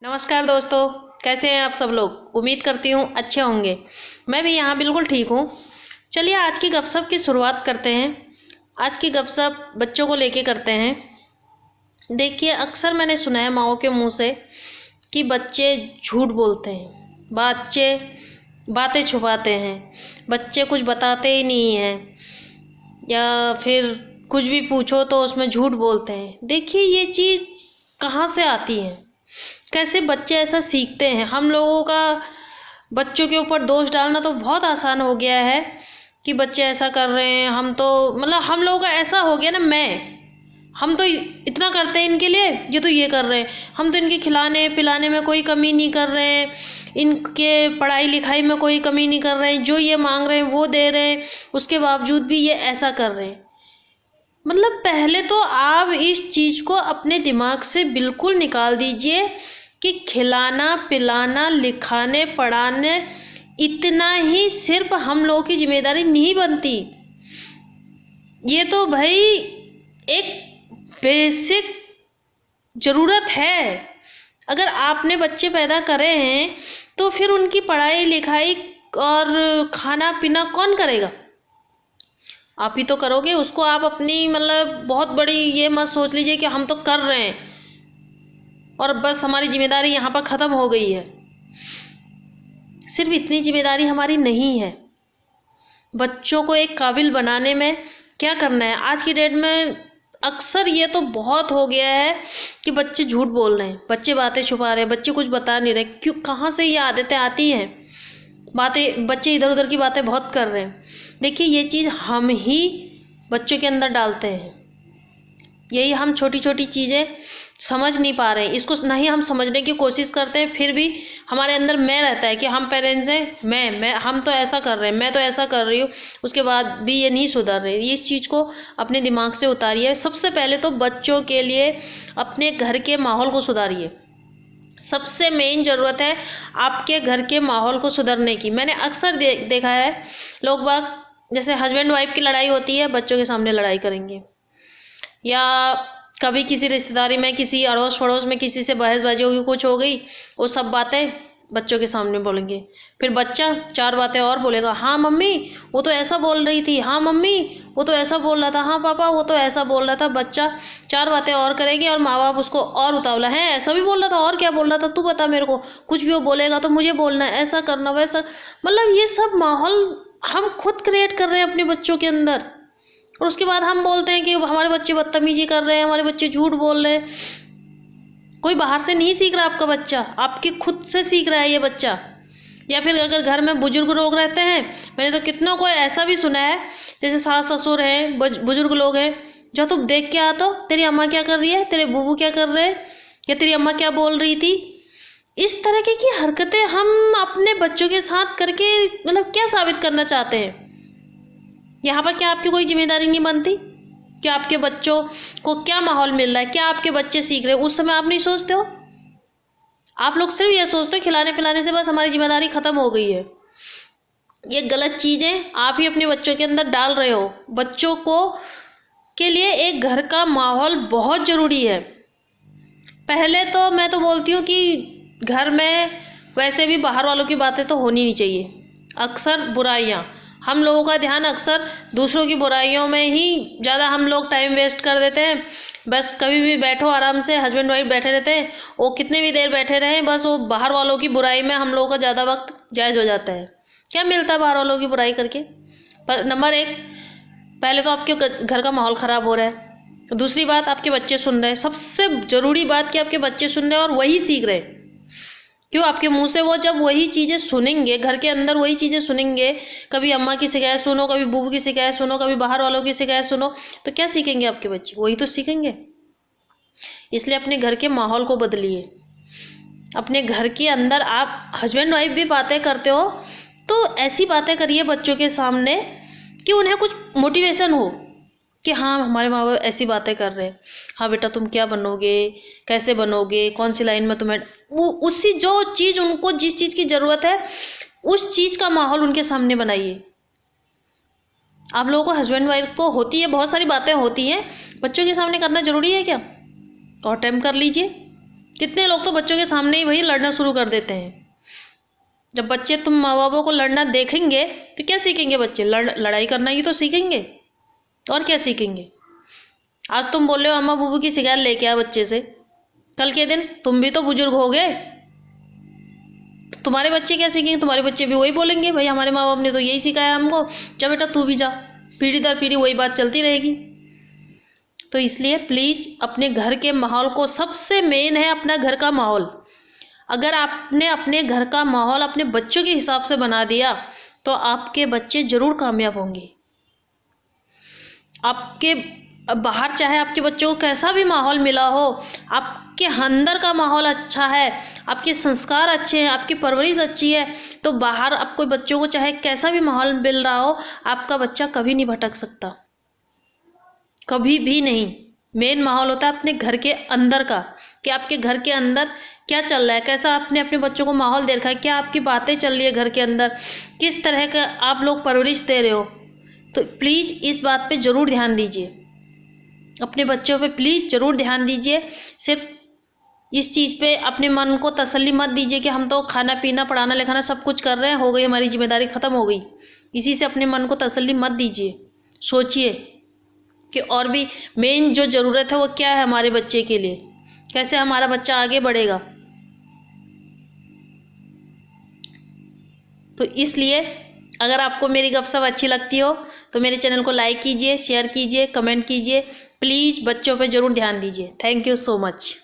नमस्कार दोस्तों, कैसे हैं आप सब लोग। उम्मीद करती हूँ अच्छे होंगे। मैं भी यहाँ बिल्कुल ठीक हूँ। चलिए आज की गपशप की शुरुआत करते हैं। आज की गपशप बच्चों को लेके करते हैं। देखिए, अक्सर मैंने सुना है माओ के मुंह से कि बच्चे झूठ बोलते हैं, बच्चे बातें छुपाते हैं, बच्चे कुछ बताते ही नहीं हैं, या फिर कुछ भी पूछो तो उसमें झूठ बोलते हैं। देखिए, ये चीज़ कहाँ से आती है, कैसे बच्चे ऐसा सीखते हैं। हम लोगों का बच्चों के ऊपर दोष डालना तो बहुत आसान हो गया है कि बच्चे ऐसा कर रहे हैं, हम तो मतलब हम लोगों का ऐसा हो गया ना, हम तो इतना करते हैं इनके लिए, ये तो ये कर रहे हैं, हम तो इनके खिलाने पिलाने में कोई कमी नहीं कर रहे हैं, इनके पढ़ाई लिखाई में कोई कमी नहीं कर रहे हैं, जो ये मांग रहे हैं वो दे रहे हैं, उसके बावजूद भी ये ऐसा कर रहे हैं। मतलब पहले तो आप इस चीज़ को अपने दिमाग से बिल्कुल निकाल दीजिए कि खिलाना पिलाना लिखाने पढ़ाने इतना ही सिर्फ हम लोगों की जिम्मेदारी नहीं बनती। ये तो भाई एक बेसिक ज़रूरत है। अगर आपने बच्चे पैदा करे हैं तो फिर उनकी पढ़ाई लिखाई और खाना पीना कौन करेगा? आप ही तो करोगे उसको। आप अपनी मतलब बहुत बड़ी ये मत सोच लीजिए कि हम तो कर रहे हैं और बस हमारी जिम्मेदारी यहाँ पर ख़त्म हो गई है। सिर्फ इतनी जिम्मेदारी हमारी नहीं है। बच्चों को एक काबिल बनाने में क्या करना है। आज की डेट में अक्सर ये तो बहुत हो गया है कि बच्चे झूठ बोल रहे हैं, बच्चे बातें छुपा रहे हैं, बच्चे कुछ बता नहीं रहे। क्यों, कहाँ से ये आदतें आती हैं? बातें बच्चे इधर उधर की बातें बहुत कर रहे हैं। देखिए, ये चीज़ हम ही बच्चों के अंदर डालते हैं। यही हम छोटी छोटी चीज़ें समझ नहीं पा रहे हैं, इसको नहीं हम समझने की कोशिश करते हैं, फिर भी हमारे अंदर मैं रहता है कि हम पेरेंट्स हैं, मैं हम तो ऐसा कर रहे हैं, मैं तो ऐसा कर रही हूँ, उसके बाद भी ये नहीं सुधर रहे। इस चीज़ को अपने दिमाग से उतारिए। सबसे पहले तो बच्चों के लिए अपने घर के माहौल को सुधारिए। सबसे मेन ज़रूरत है आपके घर के माहौल को सुधरने की। मैंने अक्सर देखा है, लोग बाग जैसे हस्बैंड वाइफ की लड़ाई होती है, बच्चों के सामने लड़ाई करेंगे, या कभी किसी रिश्तेदारी में किसी अड़ोस पड़ोस में किसी से बहसबाजी होगी, कुछ हो गई, वो सब बातें बच्चों के सामने बोलेंगे। फिर बच्चा चार बातें और बोलेगा, हाँ मम्मी वो तो ऐसा बोल रही थी, हाँ मम्मी वो तो ऐसा बोल रहा था, हाँ पापा वो तो ऐसा बोल रहा था। बच्चा चार बातें और करेगी और माँ बाप उसको और उतावला है, ऐसा भी बोल रहा था, और क्या बोल रहा था तू बता मेरे को, कुछ भी वो बोलेगा तो मुझे बोलना है, ऐसा करना वैसा। मतलब ये सब माहौल हम खुद क्रिएट कर रहे हैं अपने बच्चों के अंदर। और उसके बाद हम बोलते हैं कि हमारे बच्चे बदतमीजी कर रहे हैं, हमारे बच्चे झूठ बोल रहे हैं। कोई बाहर से नहीं सीख रहा आपका बच्चा, आपके खुद से सीख रहा है ये बच्चा। या फिर अगर घर में बुजुर्ग लोग रहते हैं, मैंने तो कितनों को ऐसा भी सुना है, जैसे सास ससुर हैं, बुजुर्ग लोग हैं, जो तुम देख के आ तो तेरी अम्मा क्या कर रही है, तेरे बूबू क्या कर रहे हैं, या तेरी अम्मा क्या बोल रही थी। इस तरह की हरकतें हम अपने बच्चों के साथ करके मतलब क्या साबित करना चाहते हैं? यहाँ पर क्या आपकी कोई जिम्मेदारी नहीं बनती कि आपके बच्चों को क्या माहौल मिल रहा है, क्या आपके बच्चे सीख रहे हैं? उस समय आप नहीं सोचते हो। आप लोग सिर्फ ये सोचते हो खिलाने पिलाने से बस हमारी जिम्मेदारी ख़त्म हो गई है। ये गलत चीज़ें आप ही अपने बच्चों के अंदर डाल रहे हो। बच्चों को के लिए एक घर का माहौल बहुत ज़रूरी है। पहले तो मैं तो बोलती हूँ कि घर में वैसे भी बाहर वालों की बातें तो होनी नहीं चाहिए। अक्सर बुराइयाँ, हम लोगों का ध्यान अक्सर दूसरों की बुराइयों में ही ज़्यादा हम लोग टाइम वेस्ट कर देते हैं। बस कभी भी बैठो आराम से, हस्बैंड वाइफ बैठे रहते हैं, वो कितने भी देर बैठे रहें, बस वो बाहर वालों की बुराई में हम लोगों का ज़्यादा वक्त जायज़ हो जाता है। क्या मिलता है बाहर वालों की बुराई करके? पर नंबर एक, पहले तो आपके घर का माहौल ख़राब हो रहा है। दूसरी बात, आपके बच्चे सुन रहे हैं। सबसे ज़रूरी बात कि आपके बच्चे सुन रहे हैं और वही सीख रहे हैं। क्यों? आपके मुंह से वो जब वही चीज़ें सुनेंगे, घर के अंदर वही चीज़ें सुनेंगे, कभी अम्मा की शिकायत सुनो, कभी बूबू की शिकायत सुनो, कभी बाहर वालों की शिकायत सुनो, तो क्या सीखेंगे आपके बच्चे? वही तो सीखेंगे। इसलिए अपने घर के माहौल को बदलिए। अपने घर के अंदर आप हस्बैंड वाइफ भी बातें करते हो तो ऐसी बातें करिए बच्चों के सामने कि उन्हें कुछ मोटिवेशन हो कि हाँ हमारे माँ बाप ऐसी बातें कर रहे हैं, हाँ बेटा तुम क्या बनोगे, कैसे बनोगे, कौन सी लाइन में तुम्हें, वो उसी जो चीज़ उनको जिस चीज़ की ज़रूरत है उस चीज़ का माहौल उनके सामने बनाइए। आप लोगों को हस्बैंड वाइफ को होती है, बहुत सारी बातें होती हैं, बच्चों के सामने करना ज़रूरी है क्या? और टाइम कर लीजिए, कितने लोग तो बच्चों के सामने ही वही लड़ना शुरू कर देते हैं। जब बच्चे तुम माँ बापों को लड़ना देखेंगे तो क्या सीखेंगे बच्चे? लड़ाई करना ही तो सीखेंगे, और क्या सीखेंगे? आज तुम बोल रहे हो अम्मा बुबू की शिकायत लेके आ बच्चे से, कल के दिन तुम भी तो बुजुर्ग हो गए, तुम्हारे बच्चे क्या सीखेंगे? तुम्हारे बच्चे भी वही बोलेंगे, भाई हमारे माँ बाप ने तो यही सिखाया हमको, जा बेटा तू भी जा। पीढ़ी दर पीढ़ी वही बात चलती रहेगी। तो इसलिए प्लीज़ अपने घर के माहौल को, सबसे मेन है अपना घर का माहौल। अगर आपने अपने घर का माहौल अपने बच्चों के हिसाब से बना दिया तो आपके बच्चे ज़रूर कामयाब होंगे। आपके बाहर चाहे आपके बच्चों को कैसा भी माहौल मिला हो, आपके अंदर का माहौल अच्छा है, आपके संस्कार अच्छे हैं, आपकी परवरिश अच्छी है, तो बाहर आपको बच्चों को चाहे कैसा भी माहौल मिल रहा हो, आपका बच्चा कभी नहीं भटक सकता, कभी भी नहीं। मेन माहौल होता है अपने घर के अंदर का, कि आपके घर के अंदर क्या चल रहा है, कैसा आपने अपने बच्चों को माहौल दे रखा है, क्या आपकी बातें चल रही है घर के अंदर, किस तरह का आप लोग परवरिश दे रहे हो। तो प्लीज़ इस बात पे ज़रूर ध्यान दीजिए, अपने बच्चों पे प्लीज़ ज़रूर ध्यान दीजिए। सिर्फ इस चीज़ पे अपने मन को तसल्ली मत दीजिए कि हम तो खाना पीना पढ़ाना लिखाना सब कुछ कर रहे हैं, हो गई हमारी जिम्मेदारी ख़त्म हो गई। इसी से अपने मन को तसल्ली मत दीजिए। सोचिए कि और भी मेन जो ज़रूरत है वो क्या है हमारे बच्चे के लिए, कैसे हमारा बच्चा आगे बढ़ेगा। तो इसलिए अगर आपको मेरी गपशप अच्छी लगती हो तो मेरे चैनल को लाइक कीजिए, शेयर कीजिए, कमेंट कीजिए। प्लीज़ बच्चों पे ज़रूर ध्यान दीजिए। Thank you so much.